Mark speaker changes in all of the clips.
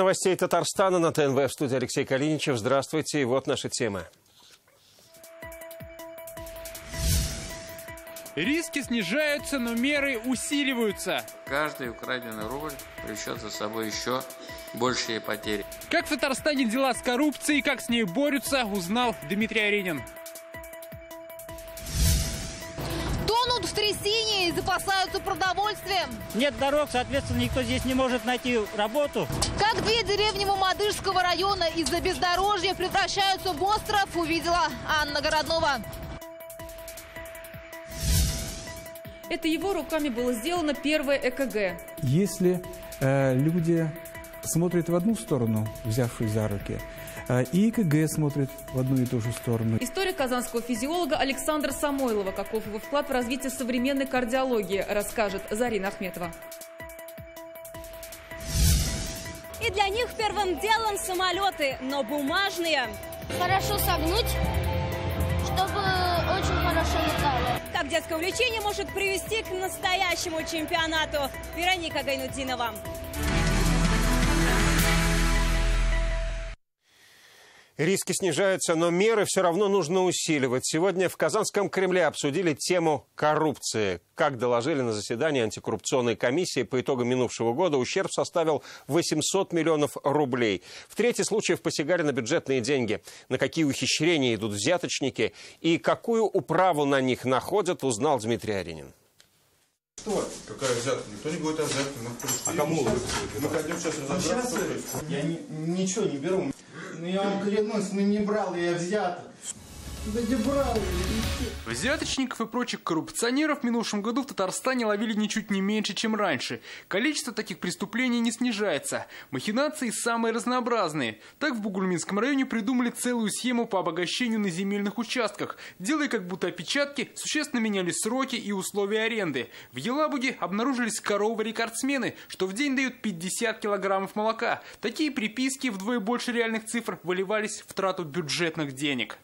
Speaker 1: новостей Татарстана на ТНВ. В студии Алексей Калиничев. Здравствуйте. И вот наши темы.
Speaker 2: Риски снижаются, но меры усиливаются.
Speaker 3: Каждый украденный рубль влечет за собой еще большие потери.
Speaker 2: Как в Татарстане дела с коррупцией, как с ней борются, узнал Дмитрий Аринин.
Speaker 4: Тонут в трясине и запасаются продовольствием.
Speaker 5: Нет дорог, соответственно, никто здесь не может найти работу.
Speaker 4: Как две деревни Мамадышского района из-за бездорожья превращаются в остров, увидела Анна Городнова.
Speaker 6: Это его руками было сделано первое ЭКГ.
Speaker 7: Если люди смотрят в одну сторону, взявшись за руки, и ЭКГ смотрит в одну и ту же сторону.
Speaker 6: История казанского физиолога Александра Самойлова. Каков его вклад в развитие современной кардиологии, расскажет Зарина Ахметова.
Speaker 8: И для них первым делом самолеты, но бумажные.
Speaker 9: Хорошо согнуть, чтобы очень хорошо летало.
Speaker 8: Как детское увлечение может привести к настоящему чемпионату. Вероника Гайнутдинова.
Speaker 1: Риски снижаются, но меры все равно нужно усиливать. Сегодня в Казанском Кремле обсудили тему коррупции. Как доложили на заседании антикоррупционной комиссии, по итогам минувшего года ущерб составил 800 миллионов рублей. В трети случаев посягали на бюджетные деньги. На какие ухищрения идут взяточники и какую управу на них находят, узнал Дмитрий Аринин.
Speaker 10: Что? Какая взятка? Никто не будет о взятке. А кому вы? Мы хотим сейчас разобраться.
Speaker 11: Я ничего не беру. Ну я вам клянусь, не брал я взяток. Да не брал я.
Speaker 2: Взяточников и прочих коррупционеров в минувшем году в Татарстане ловили ничуть не меньше, чем раньше. Количество таких преступлений не снижается. Махинации самые разнообразные. Так в Бугульминском районе придумали целую схему по обогащению на земельных участках. Делая как будто опечатки, существенно меняли сроки и условия аренды. В Елабуге обнаружились коровы-рекордсмены, что в день дают 50 килограммов молока. Такие приписки вдвое больше реальных цифр выливались в трату бюджетных денег.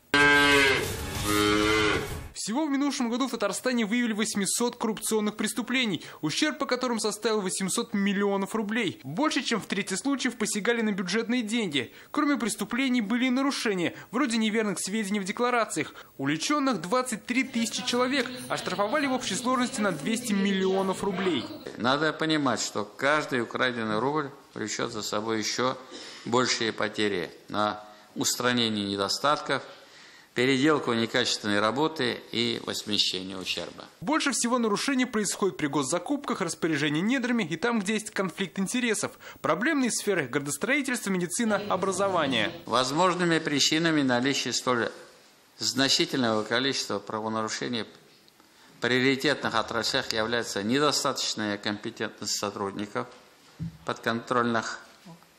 Speaker 2: Всего в минувшем году в Татарстане выявили 800 коррупционных преступлений, ущерб по которым составил 800 миллионов рублей. Больше, чем в трети случаев посягали на бюджетные деньги. Кроме преступлений были и нарушения, вроде неверных сведений в декларациях. Увлеченных 23 тысячи человек, оштрафовали в общей сложности на 200 миллионов рублей.
Speaker 3: Надо понимать, что каждый украденный рубль влечет за собой еще большие потери на устранение недостатков, переделку некачественной работы и возмещение ущерба.
Speaker 2: Больше всего нарушений происходит при госзакупках, распоряжении недрами и там, где есть конфликт интересов. Проблемные сферы – градостроительство, медицина, образование.
Speaker 3: Возможными причинами наличия столь значительного количества правонарушений в приоритетных отраслях является недостаточная компетентность сотрудников подконтрольных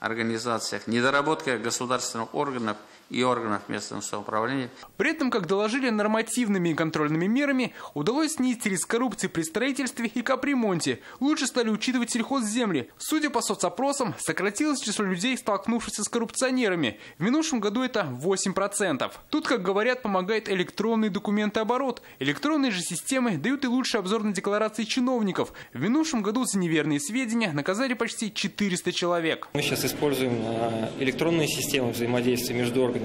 Speaker 3: организациях, недоработка государственных органов и органов местного самоуправления.
Speaker 2: При этом, как доложили, нормативными и контрольными мерами удалось снизить риск коррупции при строительстве и капремонте. Лучше стали учитывать сельхозземли. Судя по соцопросам, сократилось число людей, столкнувшихся с коррупционерами. В минувшем году это 8%. Тут, как говорят, помогает электронный документооборот. Электронные же системы дают и лучший обзор на декларации чиновников. В минувшем году за неверные сведения наказали почти 400 человек.
Speaker 12: Мы сейчас используем электронные системы взаимодействия между органами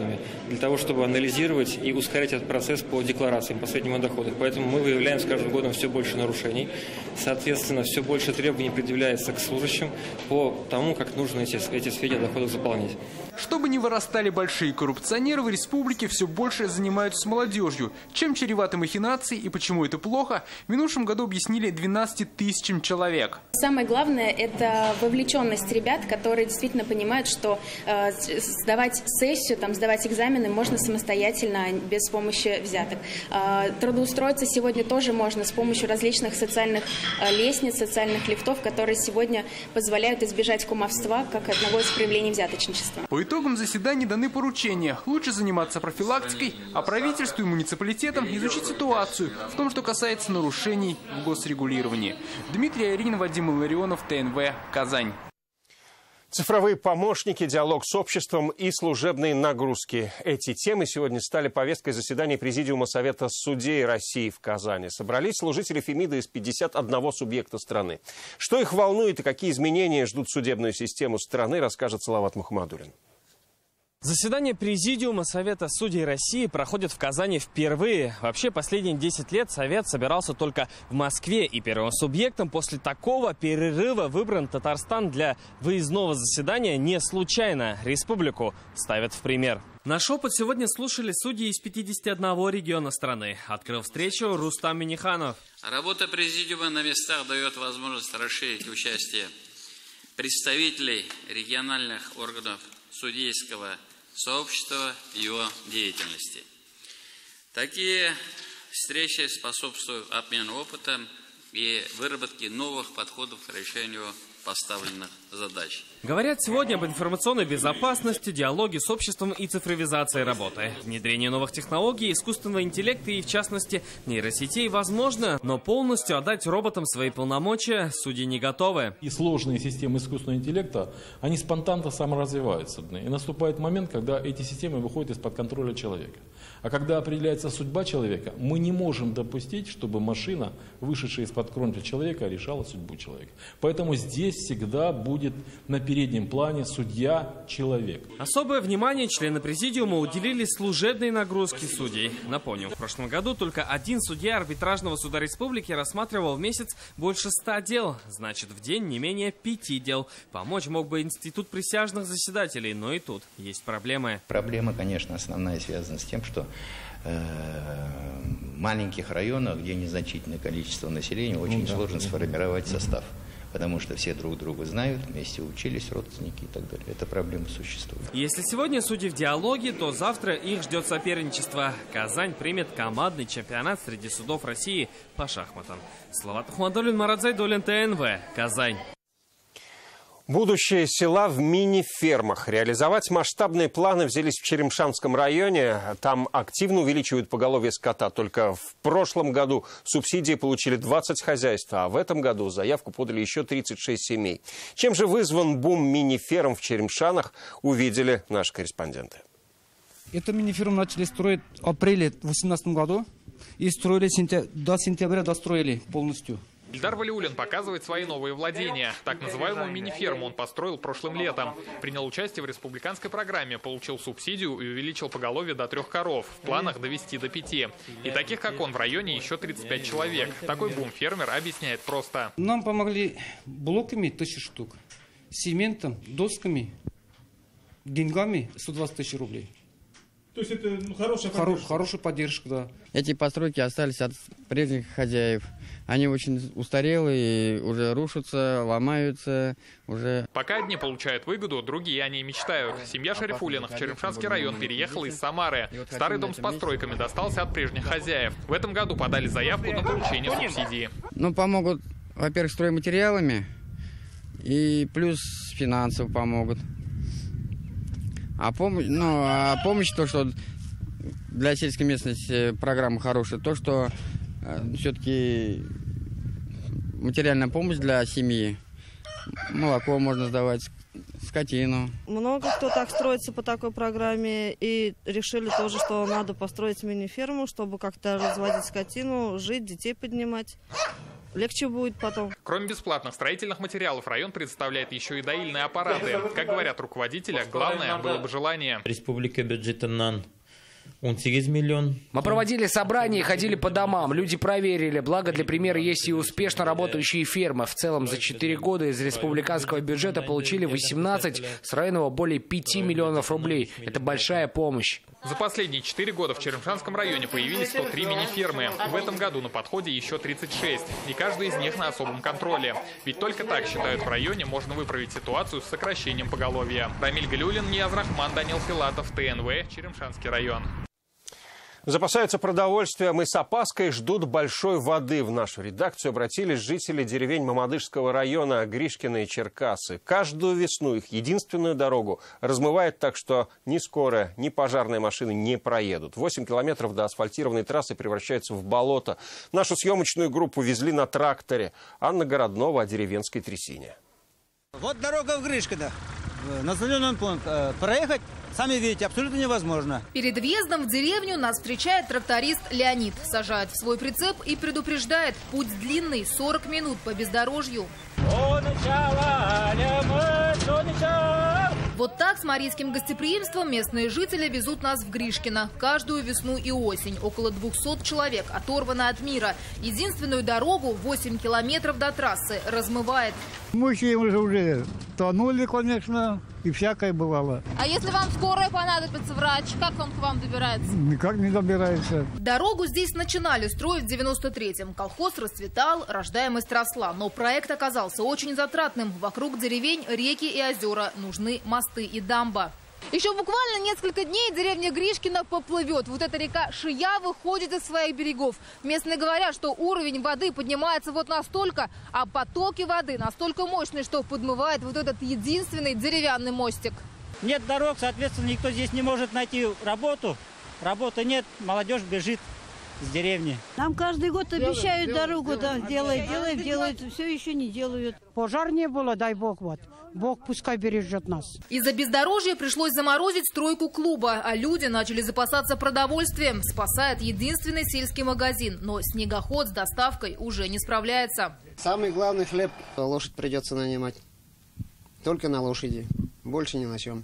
Speaker 12: для того, чтобы анализировать и ускорять этот процесс по декларациям по сведениям о доходах. Поэтому мы выявляем с каждым годом все больше нарушений. Соответственно, все больше требований предъявляется к служащим по тому, как нужно эти сведения о доходах заполнять.
Speaker 2: Чтобы не вырастали большие коррупционеры, в республике все больше занимаются молодежью. Чем чреваты махинации и почему это плохо, в минувшем году объяснили 12 тысячам человек.
Speaker 13: Самое главное – это вовлеченность ребят, которые действительно понимают, что сдавать сессию, сдавать экзамены можно самостоятельно, без помощи взяток. Трудоустроиться сегодня тоже можно с помощью различных социальных лестниц, социальных лифтов, которые сегодня позволяют избежать кумовства как одного из проявлений взяточничества.
Speaker 2: По итогам заседания даны поручения. Лучше заниматься профилактикой, а правительству и муниципалитетам изучить ситуацию в том, что касается нарушений в госрегулировании. Дмитрий Аринин, Вадим Илларионов, ТНВ, Казань.
Speaker 1: Цифровые помощники, диалог с обществом и служебные нагрузки. Эти темы сегодня стали повесткой заседания Президиума Совета судей России в Казани. Собрались служители Фемида из 51 субъекта страны. Что их волнует и какие изменения ждут судебную систему страны, расскажет Салават Мухаммадуллин.
Speaker 14: Заседание Президиума Совета судей России проходит в Казани впервые. Вообще, последние 10 лет Совет собирался только в Москве. И первым субъектом после такого перерыва выбран Татарстан для выездного заседания не случайно. Республику ставят в пример. Наш опыт сегодня слушали судьи из 51 региона страны. Открыл встречу Рустам Миниханов.
Speaker 3: Работа Президиума на местах дает возможность расширить участие представителей региональных органов судейского сообщества в его деятельности. Такие встречи способствуют обмену опытом и выработке новых подходов к решению поставленных задач.
Speaker 14: Говорят сегодня об информационной безопасности, диалоге с обществом и цифровизации работы. Внедрение новых технологий, искусственного интеллекта и, в частности, нейросетей возможно, но полностью отдать роботам свои полномочия судьи не готовы.
Speaker 15: И сложные системы искусственного интеллекта, они спонтанно саморазвиваются. И наступает момент, когда эти системы выходят из-под контроля человека. А когда определяется судьба человека, мы не можем допустить, чтобы машина, вышедшая из-под контроля человека, решала судьбу человека. Поэтому здесь всегда будет на переднем плане судья-человек.
Speaker 14: Особое внимание члены Президиума уделили служебной нагрузке судей. Напомню, в прошлом году только один судья арбитражного суда республики рассматривал в месяц больше 100 дел. Значит, в день не менее 5 дел. Помочь мог бы институт присяжных заседателей, но и тут есть проблемы.
Speaker 16: Проблема, конечно, основная связана с тем, что в маленьких районах, где незначительное количество населения, очень сложно сформировать состав. Потому что все друг друга знают, вместе учились, родственники и так далее. Эта проблема существует.
Speaker 14: Если сегодня судьи в диалоге, то завтра их ждет соперничество. Казань примет командный чемпионат среди судов России по шахматам. Салават Мухаммадуллин, Марат Зайдуллин, ТНВ, Казань.
Speaker 1: Будущее села в мини-фермах. Реализовать масштабные планы взялись в Черемшанском районе. Там активно увеличивают поголовье скота. Только в прошлом году субсидии получили 20 хозяйств, а в этом году заявку подали еще 36 семей. Чем же вызван бум мини-ферм в Черемшанах, увидели наши корреспонденты.
Speaker 17: Эту мини-ферму начали строить в апреле 2018 году и строили до сентября, достроили полностью.
Speaker 18: Ильдар Валиуллин показывает свои новые владения. Так называемую мини-ферму он построил прошлым летом. Принял участие в республиканской программе, получил субсидию и увеличил поголовье до 3 коров. В планах довести до 5. И таких, как он, в районе еще 35 человек. Такой бум фермер объясняет просто.
Speaker 17: Нам помогли блоками 1000 штук, цементом, досками, деньгами 120 тысяч рублей.
Speaker 19: То есть это хорошая поддержка?
Speaker 17: Хорошая поддержка, да.
Speaker 20: Эти постройки остались от прежних хозяев. Они очень устарелые, уже рушатся, ломаются.
Speaker 18: Пока одни получают выгоду, другие о ней мечтают. Семья Шарифуллиных в Черемшанский район переехала из Самары. Старый дом с постройками достался от прежних хозяев. В этом году подали заявку на получение субсидии.
Speaker 20: Помогут, во-первых, стройматериалами и плюс финансово помогут. А помощь, то, что для сельской местности программа хорошая, то, что все-таки материальная помощь для семьи, молоко можно сдавать, скотину.
Speaker 21: Много кто так строится по такой программе и решили тоже, что надо построить мини-ферму, чтобы как-то разводить скотину, жить, детей поднимать. Легче будет потом.
Speaker 18: Кроме бесплатных строительных материалов, район предоставляет еще и доильные аппараты. Как говорят руководители, главное было бы желание.
Speaker 22: Республика бюджетынан 18 миллион.
Speaker 23: Мы проводили собрания и ходили по домам. Люди проверили. Благо, для примера, есть и успешно работающие фермы. В целом, за 4 года из республиканского бюджета получили 18, с районного более 5 миллионов рублей. Это большая помощь.
Speaker 18: За последние 4 года в Черемшанском районе появились 103 мини-фермы. В этом году на подходе еще 36. И каждый из них на особом контроле. Ведь только так, считают в районе, можно выправить ситуацию с сокращением поголовья. Рамиль Галиуллин, Нияз Рахман, Данил Филатов, ТНВ, Черемшанский район.
Speaker 1: Запасаются продовольствием и с опаской ждут большой воды. В нашу редакцию обратились жители деревень Мамадышского района Гришкино и Черкасы. Каждую весну их единственную дорогу размывает так, что ни скорая, ни пожарные машины не проедут. 8 километров до асфальтированной трассы превращаются в болото. Нашу съемочную группу везли на тракторе. Анна Городнова о деревенской трясине.
Speaker 4: Вот дорога в Гришкино. Населенный пункт. Проехать, сами видите, абсолютно невозможно.
Speaker 6: Перед въездом в деревню нас встречает тракторист Леонид. Сажает в свой прицеп и предупреждает: путь длинный, 40 минут по бездорожью. Вот так с марийским гостеприимством местные жители везут нас в Гришкино. Каждую весну и осень. Около 200 человек оторваны от мира. Единственную дорогу, 8 километров до трассы, размывает.
Speaker 5: Мужчины уже тонули, конечно, и всякое бывало.
Speaker 6: А если вам скорая понадобится, врач, как он к вам добирается?
Speaker 5: Никак не добирается.
Speaker 6: Дорогу здесь начинали строить в 93-м. Колхоз расцветал, рождаемость росла. Но проект оказался очень затратным. Вокруг деревень реки и озера. Нужны мосты и дамба. Еще буквально несколько дней деревня Гришкино поплывет. Вот эта река Шия выходит из своих берегов. Местные говорят, что уровень воды поднимается вот настолько, а потоки воды настолько мощные, что подмывает вот этот единственный деревянный мостик.
Speaker 4: Нет дорог, соответственно, никто здесь не может найти работу. Работы нет, молодежь бежит с деревни.
Speaker 7: Нам каждый год обещают дорогу, делают, все еще не делают.
Speaker 24: Пожар не было, дай бог, вот. Бог пускай бережет нас.
Speaker 6: Из-за бездорожья пришлось заморозить стройку клуба, а люди начали запасаться продовольствием. Спасает единственный сельский магазин, но снегоход с доставкой уже не справляется.
Speaker 25: Самый главный хлеб лошадь придется нанимать. Только на лошади, больше ни на чем.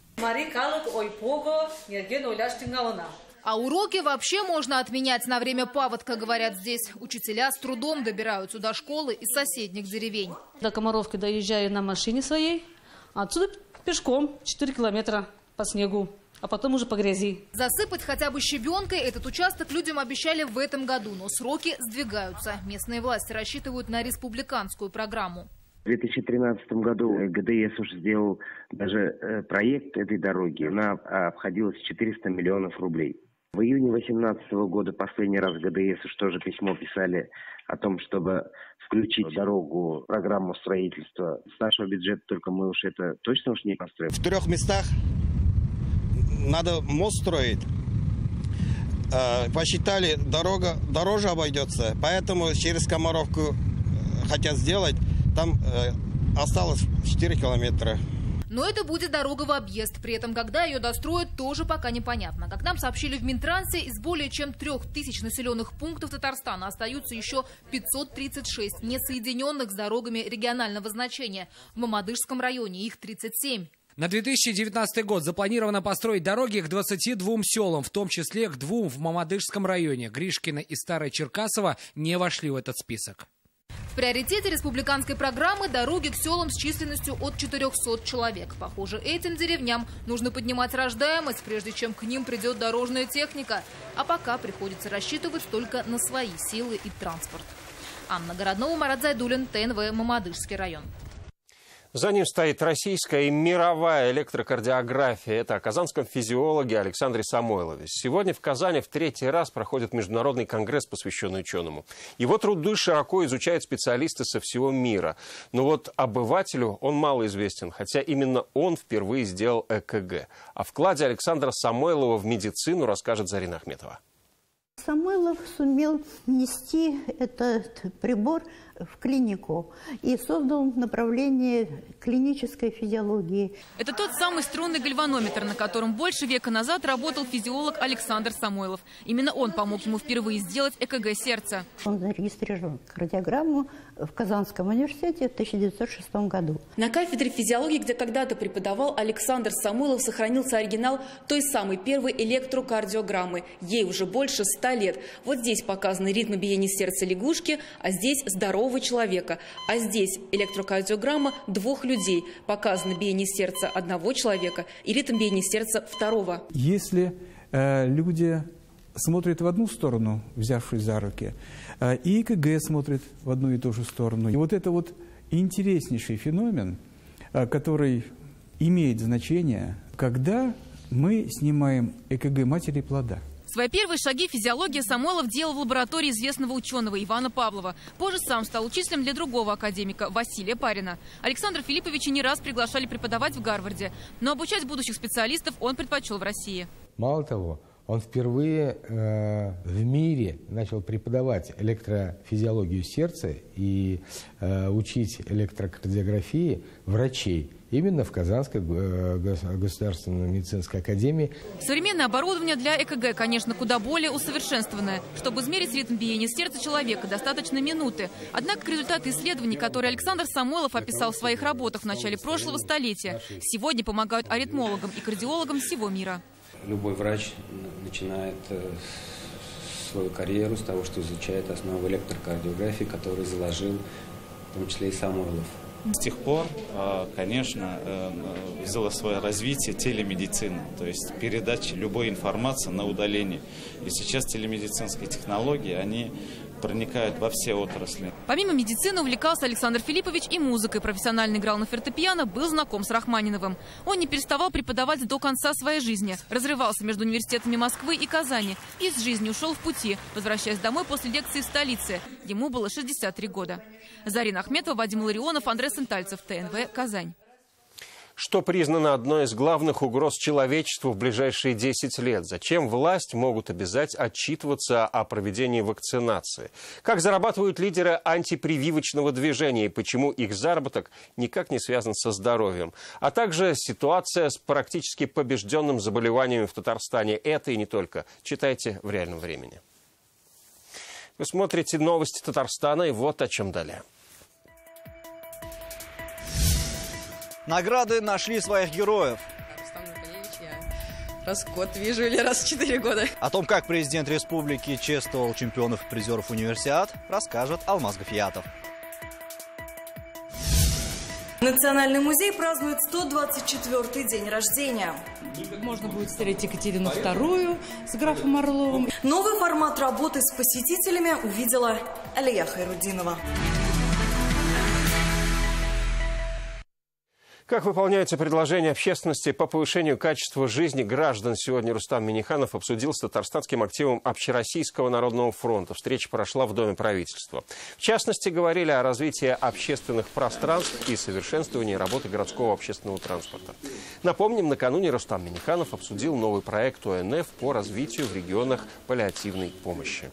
Speaker 6: А уроки вообще можно отменять на время паводка, говорят здесь. Учителя с трудом добираются до школы из соседних деревень.
Speaker 26: До Комаровки доезжаю на машине своей, отсюда пешком 4 километра по снегу, а потом уже по грязи.
Speaker 6: Засыпать хотя бы щебенкой этот участок людям обещали в этом году, но сроки сдвигаются. Местные власти рассчитывают на республиканскую программу.
Speaker 27: В 2013 году ГДС уже сделал даже проект этой дороги. Она обходилась 400 миллионов рублей. В июне 2018 года последний раз ГДС тоже письмо писали о том, чтобы включить дорогу в программу строительства. С нашего бюджета только мы уж это точно уж не построим.
Speaker 4: В 3 местах надо мост строить. Посчитали, дорога дороже обойдется, поэтому через Комаровку хотят сделать. Там осталось 4 километра.
Speaker 6: Но это будет дорога в объезд. При этом, когда ее достроят, тоже пока непонятно. Как нам сообщили в Минтрансе, из более чем 3000 населенных пунктов Татарстана остаются еще 536, не соединенных с дорогами регионального значения. В Мамадышском районе их 37.
Speaker 23: На 2019 год запланировано построить дороги к 22 селам, в том числе к 2 в Мамадышском районе. Гришкино и Старое Черкасово не вошли в этот список.
Speaker 6: В приоритете республиканской программы дороги к селам с численностью от 400 человек. Похоже, этим деревням нужно поднимать рождаемость, прежде чем к ним придет дорожная техника. А пока приходится рассчитывать только на свои силы и транспорт. Анна Городнова, Марат Зайдуллин, ТНВ, Мамадышский район.
Speaker 1: За ним стоит российская и мировая электрокардиография. Это о казанском физиологе Александре Самойлове. Сегодня в Казани в 3-й раз проходит международный конгресс, посвященный ученому. Его труды широко изучают специалисты со всего мира. Но вот обывателю он мало известен, хотя именно он впервые сделал ЭКГ. О вкладе Александра Самойлова в медицину расскажет Зарина Ахметова.
Speaker 28: Самойлов сумел внести этот прибор в клинику и создал направление клинической физиологии.
Speaker 6: Это тот самый струнный гальванометр, на котором больше века назад работал физиолог Александр Самойлов. Именно он помог ему впервые сделать ЭКГ сердца.
Speaker 28: Он зарегистрировал кардиограмму в Казанском университете в 1906 году.
Speaker 6: На кафедре физиологии, где когда-то преподавал Александр Самойлов, сохранился оригинал той самой первой электрокардиограммы. Ей уже больше 100 лет. Вот здесь показаны ритмы биения сердца лягушки, а здесь здорового человека. А здесь электрокардиограмма 2 людей. Показано биение сердца 1 человека и ритм биения сердца 2.
Speaker 29: Если люди смотрят в одну сторону, взявшись за руки, и ЭКГ смотрит в одну и ту же сторону. И вот это вот интереснейший феномен, который имеет значение, когда мы снимаем ЭКГ матери плода.
Speaker 6: Свои первые шаги в физиологии Самойлов делал в лаборатории известного ученого Ивана Павлова. Позже сам стал учителем для другого академика Василия Парина. Александра Филипповича не раз приглашали преподавать в Гарварде. Но обучать будущих специалистов он предпочел в России.
Speaker 30: Мало того,
Speaker 2: Он впервые в мире начал преподавать электрофизиологию сердца и учить электрокардиографии врачей именно в Казанской государственной медицинской академии.
Speaker 3: Современное оборудование для ЭКГ, конечно, куда более усовершенствованное. Чтобы измерить ритм биения сердца человека, достаточно минуты. Однако результаты исследований, которые Александр Самойлов описал в своих работах в начале прошлого столетия, сегодня помогают аритмологам и кардиологам всего мира.
Speaker 8: Любой врач начинает свою карьеру с того, что изучает основы электрокардиографии, которые заложил в том числе и Самойлов.
Speaker 9: С тех пор, конечно, взяла свое развитие телемедицина, то есть передача любой информации на удаление. И сейчас телемедицинские технологии, они проникают во все отрасли.
Speaker 3: Помимо медицины увлекался Александр Филиппович и музыкой. Профессионально играл на фортепиано, был знаком с Рахманиновым. Он не переставал преподавать до конца своей жизни. Разрывался между университетами Москвы и Казани. Из жизни ушел в пути, возвращаясь домой после лекции в столице. Ему было 63 года. Зарина Ахметова, Вадим Ларионов, Андрей Сентальцев, ТНВ, Казань.
Speaker 1: Что признано одной из главных угроз человечеству в ближайшие 10 лет? Зачем власть могут обязать отчитываться о проведении вакцинации? Как зарабатывают лидеры антипрививочного движения и почему их заработок никак не связан со здоровьем? А также ситуация с практически побежденным заболеваниями в Татарстане. Это и не только. Читайте в реальном времени. Вы смотрите новости Татарстана, и вот о чем далее.
Speaker 10: Награды нашли своих героев.
Speaker 11: Рустам Нургалиевич я раз в год вижу или раз в 4 года.
Speaker 10: О том, как президент республики чествовал чемпионов и призеров универсиад, расскажет Алмаз Гафиятов.
Speaker 12: Национальный музей празднует 124-й день рождения.
Speaker 13: Можно будет встретить Екатерину II с графом Орловым.
Speaker 12: Новый формат работы с посетителями увидела Алия Хайрудинова.
Speaker 1: Как выполняются предложения общественности по повышению качества жизни граждан? Сегодня Рустам Минниханов обсудил с татарстанским активом Общероссийского народного фронта. Встреча прошла в Доме правительства. В частности, говорили о развитии общественных пространств и совершенствовании работы городского общественного транспорта. Напомним, накануне Рустам Минниханов обсудил новый проект ОНФ по развитию в регионах паллиативной помощи.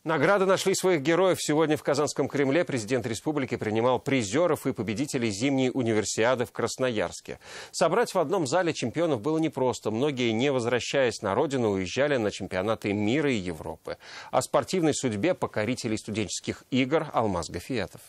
Speaker 1: Награды нашли своих героев. Сегодня в Казанском Кремле президент республики принимал призеров и победителей зимней универсиады в Красноярске. Собрать в одном зале чемпионов было непросто. Многие, не возвращаясь на родину, уезжали на чемпионаты мира и Европы. О спортивной судьбе покорителей студенческих игр Алмаз Гафиятов.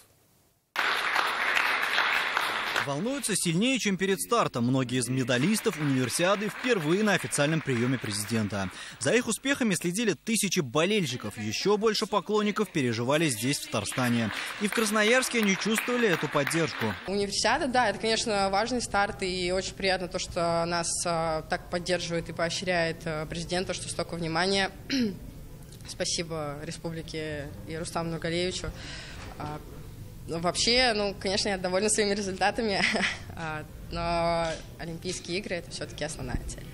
Speaker 10: Волнуются сильнее, чем перед стартом. Многие из медалистов универсиады впервые на официальном приеме президента. За их успехами следили тысячи болельщиков. Еще больше поклонников переживали здесь, в Татарстане. И в Красноярске они чувствовали эту поддержку.
Speaker 11: Универсиада, да, это, конечно, важный старт. И очень приятно то, что нас так поддерживает и поощряет президент, что столько внимания. Спасибо республике и Рустаму Нургалиевичу. Вообще, конечно, я довольна своими результатами, но Олимпийские игры – это все-таки основная цель.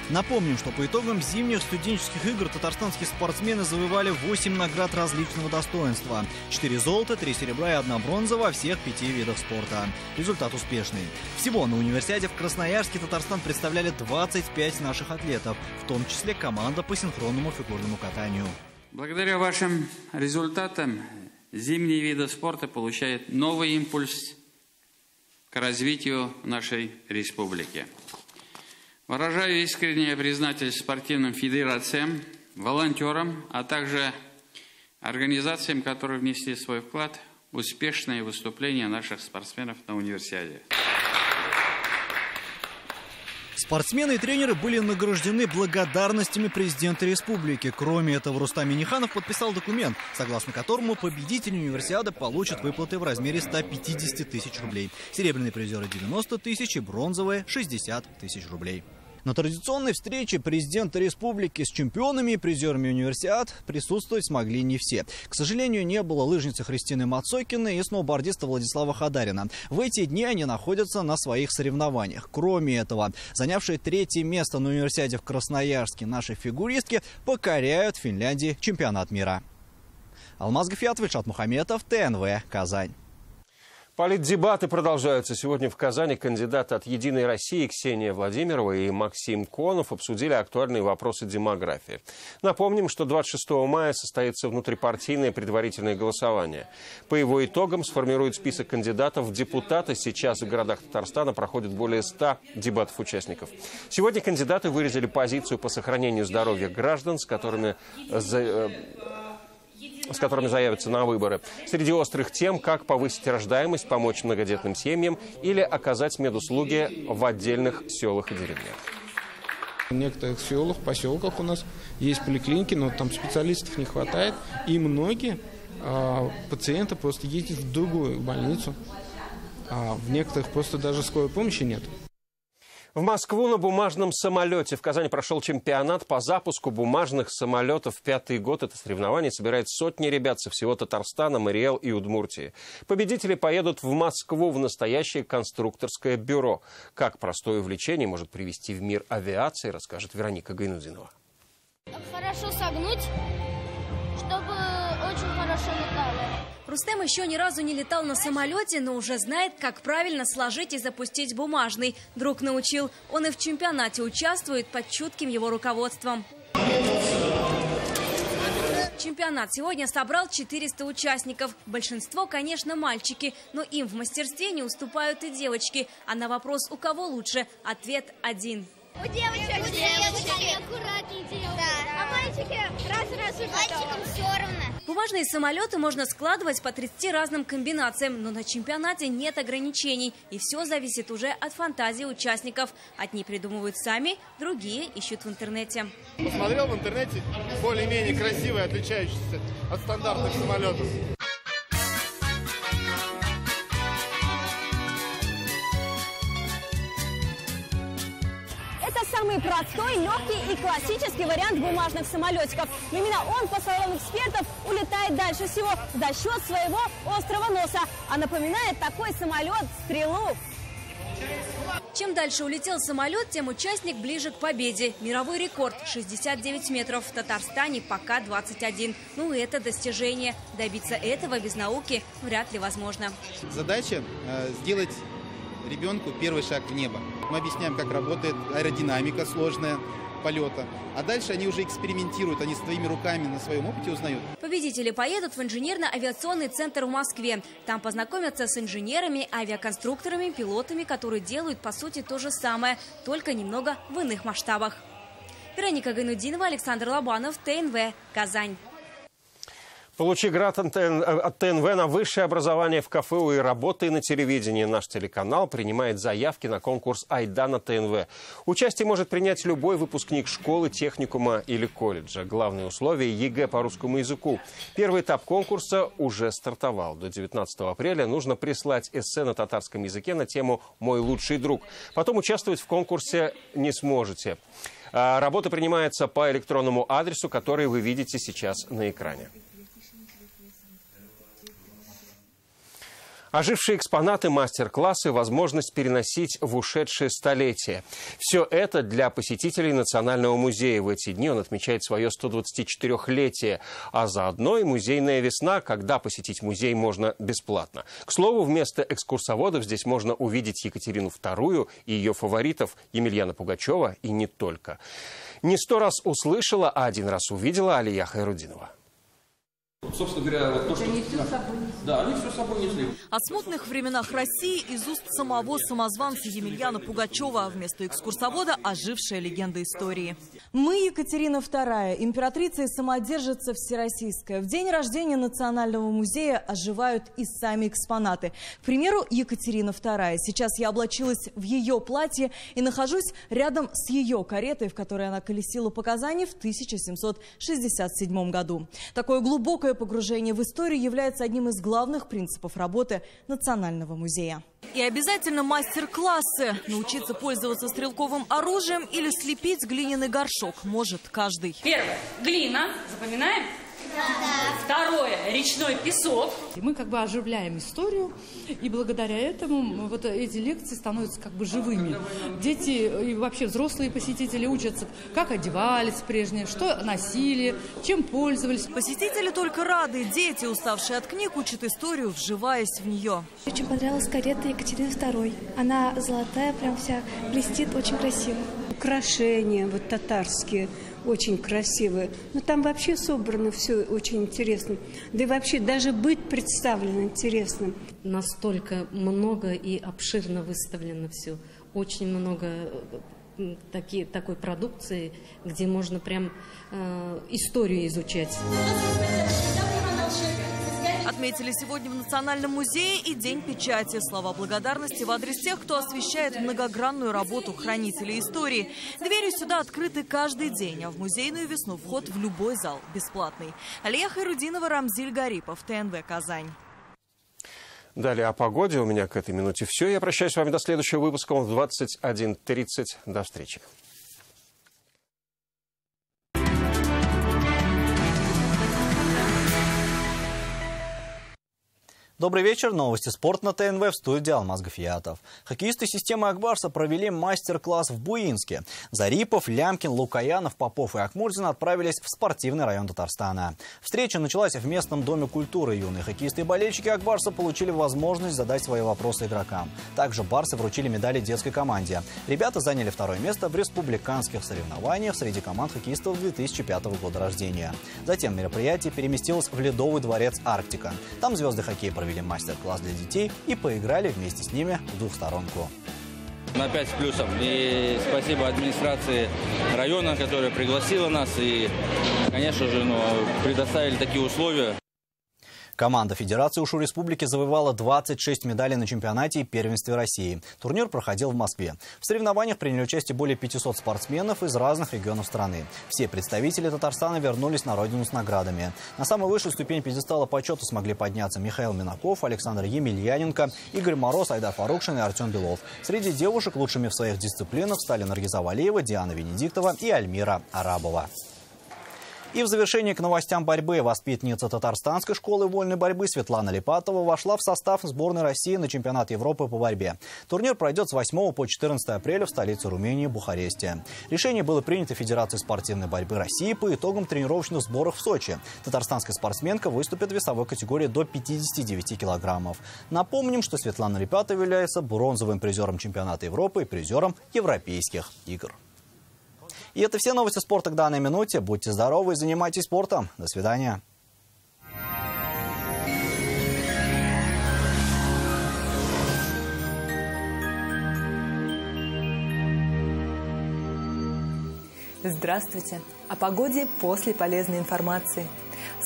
Speaker 10: Напомним, что по итогам зимних студенческих игр татарстанские спортсмены завоевали 8 наград различного достоинства. 4 золота, 3 серебра и 1 бронза во всех 5 видах спорта. Результат успешный. Всего на универсиаде в Красноярске Татарстан представляли 25 наших атлетов, в том числе команда по синхронному фигурному катанию.
Speaker 15: Благодаря вашим результатам зимние виды спорта получают новый импульс к развитию нашей республики. Выражаю искреннее признательность спортивным федерациям, волонтерам, а также организациям, которые внесли свой вклад в успешное выступление наших спортсменов на универсиаде.
Speaker 10: Спортсмены и тренеры были награждены благодарностями президента республики. Кроме этого, Рустам Минниханов подписал документ, согласно которому победители универсиады получат выплаты в размере 150 тысяч рублей. Серебряные призеры 90 тысяч и бронзовые 60 тысяч рублей. На традиционной встрече президента республики с чемпионами и призерами универсиад присутствовать смогли не все. К сожалению, не было лыжницы Христины Мацокиной и сноубордиста Владислава Хадарина. В эти дни они находятся на своих соревнованиях. Кроме этого, занявшие 3-е место на универсиаде в Красноярске наши фигуристки покоряют в Финляндии чемпионат мира. Алмаз Гафиятов, Ильшат Мухаметов, ТНВ, Казань.
Speaker 1: Политдебаты продолжаются. Сегодня в Казани кандидаты от «Единой России» Ксения Владимирова и Максим Конов обсудили актуальные вопросы демографии. Напомним, что 26 мая состоится внутрипартийное предварительное голосование. По его итогам сформируют список кандидатов в депутаты. Сейчас в городах Татарстана проходит более 100 дебатов участников. Сегодня кандидаты выразили позицию по сохранению здоровья граждан, с которыми заявятся на выборы. Среди острых тем, как повысить рождаемость, помочь многодетным семьям или оказать медуслуги в отдельных селах и деревнях.
Speaker 5: В некоторых селах, поселках у нас есть поликлиники, но там специалистов не хватает. И многие пациенты просто ездят в другую больницу. А в некоторых просто даже скорой помощи нет.
Speaker 1: В Москву на бумажном самолете. В Казани прошел чемпионат по запуску бумажных самолетов. 5-й год это соревнование собирает сотни ребят со всего Татарстана, Мариэл и Удмуртии. Победители поедут в Москву в настоящее конструкторское бюро. Как простое увлечение может привести в мир авиации, расскажет Вероника Гайнудинова.
Speaker 14: Хорошо согнуть, чтобы очень хорошо летало.
Speaker 16: Рустем еще ни разу не летал на самолете, но уже знает, как правильно сложить и запустить бумажный. Друг научил. Он и в чемпионате участвует под чутким его руководством. Чемпионат сегодня собрал 400 участников. Большинство, конечно, мальчики, но им в мастерстве не уступают и девочки. А на вопрос, у кого лучше, ответ один.
Speaker 14: У девочек. У девочек. Аккуратнее делают. Да. А мальчики раз-раз и мальчикам все равно.
Speaker 16: Бумажные самолеты можно складывать по 30 разным комбинациям, но на чемпионате нет ограничений. И все зависит уже от фантазии участников. Одни придумывают сами, другие ищут в интернете.
Speaker 17: Посмотрел в интернете более-менее красивые, отличающиеся от стандартных самолетов.
Speaker 16: Это самый простой, легкий и классический вариант бумажных самолетиков. Но именно он, по словам экспертов, улетает дальше всего за счет своего острого носа. А напоминает такой самолет стрелу. Чем дальше улетел самолет, тем участник ближе к победе. Мировой рекорд – 69 метров. В Татарстане пока 21. Ну и это достижение. Добиться этого без науки вряд ли возможно.
Speaker 18: Задача сделать ребенку первый шаг в небо. Мы объясняем, как работает аэродинамика сложная полета. А дальше они уже экспериментируют, они своими руками на своем опыте узнают.
Speaker 16: Победители поедут в инженерно-авиационный центр в Москве. Там познакомятся с инженерами, авиаконструкторами, пилотами, которые делают, по сути, то же самое, только немного в иных масштабах. Вероника Гайнудинова, Александр Лобанов, ТНВ, Казань.
Speaker 1: Получи грант от ТНВ на высшее образование в КФУ и работай на телевидении. Наш телеканал принимает заявки на конкурс «Айда на ТНВ». Участие может принять любой выпускник школы, техникума или колледжа. Главное условие – ЕГЭ по русскому языку. Первый этап конкурса уже стартовал. До 19 апреля нужно прислать эссе на татарском языке на тему «Мой лучший друг». Потом участвовать в конкурсе не сможете. Работа принимается по электронному адресу, который вы видите сейчас на экране. Ожившие экспонаты, мастер-классы, возможность переносить в ушедшее столетие. Все это для посетителей Национального музея. В эти дни он отмечает свое 124-летие. А заодно и музейная весна, когда посетить музей можно бесплатно. К слову, вместо экскурсоводов здесь можно увидеть Екатерину II и ее фаворитов Емельяна Пугачева и не только. Не 100 раз услышала, а 1 раз увидела Алия Хайрудинова.
Speaker 19: Собственно говоря, вот то, что... Они все с собой несли. Да, они все с собой несли.
Speaker 20: О смутных временах России из уст самого самозванца Емельяна Пугачева, а вместо экскурсовода ожившая легенда истории. Мы, Екатерина II, императрица и самодержица всероссийская. В день рождения Национального музея оживают и сами экспонаты. К примеру, Екатерина II. Сейчас я облачилась в ее платье и нахожусь рядом с ее каретой, в которой она колесила по Казани в 1767 году. Такое глубокое погружение в историю является одним из главных принципов работы Национального музея. И обязательно мастер-классы. Научиться пользоваться стрелковым оружием или слепить глиняный горшок может каждый.
Speaker 16: Первое. Глина. Запоминаем.
Speaker 13: Второе – речной песок. И мы как бы оживляем историю, и благодаря этому вот эти лекции становятся как бы живыми. Дети и вообще взрослые посетители учатся, как одевались прежние, что носили, чем пользовались.
Speaker 20: Посетители только рады. Дети, уставшие от книг, учат историю, вживаясь в нее.
Speaker 4: Очень понравилась карета Екатерины II. Она золотая, прям вся блестит, очень красиво.
Speaker 7: Украшения вот татарские очень красивые. Но там вообще собрано все очень интересно. Да и вообще даже быт представлен интересным.
Speaker 21: Настолько много и обширно выставлено все. Очень много такой продукции, где можно прям историю изучать.
Speaker 20: Отметили сегодня в Национальном музее и День печати. Слова благодарности в адрес тех, кто освещает многогранную работу хранителей истории. Двери сюда открыты каждый день, а в музейную весну вход в любой зал бесплатный. Алия Хайрудинова, Рамзиль Гарипов, ТНВ «Казань».
Speaker 1: Далее о погоде. У меня к этой минуте все. Я прощаюсь с вами до следующего выпуска. Он в 21:30. До встречи.
Speaker 10: Добрый вечер. Новости спорта на ТНВ, в студии Алмаз Гафиятов. Хоккеисты системы Акбарса провели мастер-класс в Буинске. Зарипов, Лямкин, Лукаянов, Попов и Ахмурзин отправились в спортивный район Татарстана. Встреча началась в местном доме культуры. Юные хоккеисты и болельщики Акбарса получили возможность задать свои вопросы игрокам. Также барсы вручили медали детской команде. Ребята заняли второе место в республиканских соревнованиях среди команд хоккеистов 2005 года рождения. Затем мероприятие переместилось в Ледовый дворец «Арктика». Там звезды хоккея провели мастер-класс для детей и поиграли вместе с ними в двухсторонку.
Speaker 22: На 5 с плюсом. И спасибо администрации района, которая пригласила нас и, конечно же, предоставили такие условия.
Speaker 10: Команда Федерации УШУ Республики завоевала 26 медалей на чемпионате и первенстве России. Турнир проходил в Москве. В соревнованиях приняли участие более 500 спортсменов из разных регионов страны. Все представители Татарстана вернулись на родину с наградами. На самую высшую ступень пьедестала почета смогли подняться Михаил Минаков, Александр Емельяненко, Игорь Мороз, Айдар Фарукшин и Артем Белов. Среди девушек лучшими в своих дисциплинах стали Наргиза Валеева, Диана Венедиктова и Альмира Арабова. И в завершение к новостям борьбы. Воспитанница Татарстанской школы вольной борьбы Светлана Липатова вошла в состав сборной России на чемпионат Европы по борьбе. Турнир пройдет с 8 по 14 апреля в столице Румынии Бухаресте. Решение было принято Федерацией спортивной борьбы России по итогам тренировочных сборов в Сочи. Татарстанская спортсменка выступит в весовой категории до 59 килограммов. Напомним, что Светлана Липатова является бронзовым призером чемпионата Европы и призером европейских игр. И это все новости спорта к данной минуте. Будьте здоровы и занимайтесь спортом. До свидания.
Speaker 23: Здравствуйте. О погоде после полезной информации.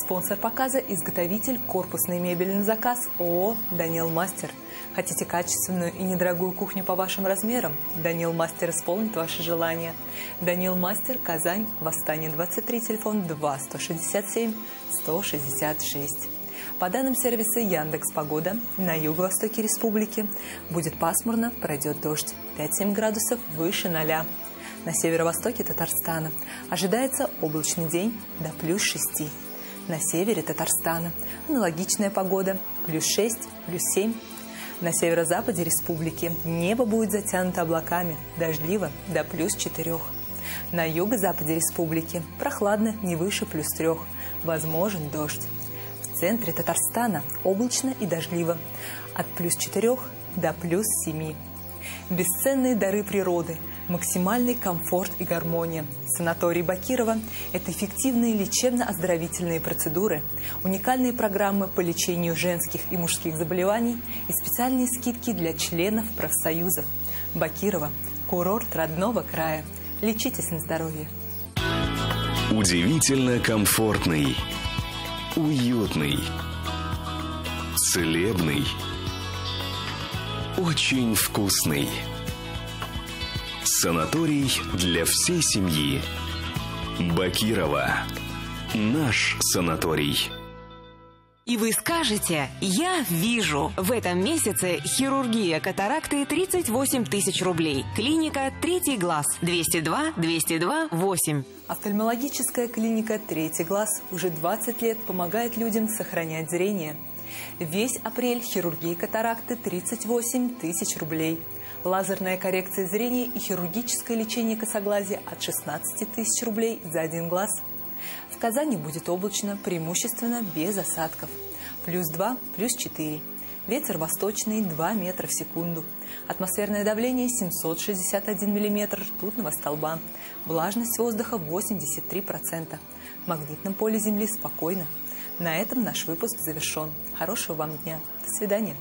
Speaker 23: Спонсор показа – изготовитель корпусной мебели на заказ ООО «Даниэл Мастер». Хотите качественную и недорогую кухню по вашим размерам? Даниэл Мастер исполнит ваши желания. Даниэл Мастер, Казань, Восстание 23, телефон 2-167-166. По данным сервиса Яндекс.Погода, на юго-востоке республики будет пасмурно, пройдет дождь, 5-7 градусов выше 0. На северо-востоке Татарстана ожидается облачный день до плюс 6. На севере Татарстана аналогичная погода, плюс 6, плюс 7. На северо-западе республики небо будет затянуто облаками, дождливо до плюс 4. На юго-западе республики прохладно, не выше плюс 3, возможен дождь. В центре Татарстана облачно и дождливо, от плюс 4 до плюс 7. Бесценные дары природы, максимальный комфорт и гармония. Санаторий Бакирова – это эффективные лечебно-оздоровительные процедуры, уникальные программы по лечению женских и мужских заболеваний и специальные скидки для членов профсоюзов. Бакирова – курорт родного края. Лечитесь на здоровье.
Speaker 24: Удивительно комфортный, уютный, целебный, очень вкусный. Санаторий для всей семьи. Бакирова. Наш санаторий.
Speaker 2: И вы скажете: я вижу. В этом месяце хирургия катаракты 38 тысяч рублей. Клиника «Третий глаз». 202 202 8.
Speaker 23: Офтальмологическая клиника «Третий глаз» уже 20 лет помогает людям сохранять зрение. Весь апрель хирургия катаракты 38 тысяч рублей. Лазерная коррекция зрения и хирургическое лечение косоглазия от 16 тысяч рублей за один глаз. В Казани будет облачно, преимущественно без осадков. +2, +4. Ветер восточный 2 метра в секунду. Атмосферное давление 761 миллиметр ртутного столба. Влажность воздуха 83%. В магнитном поле Земли спокойно. На этом наш выпуск завершен. Хорошего вам дня. До свидания.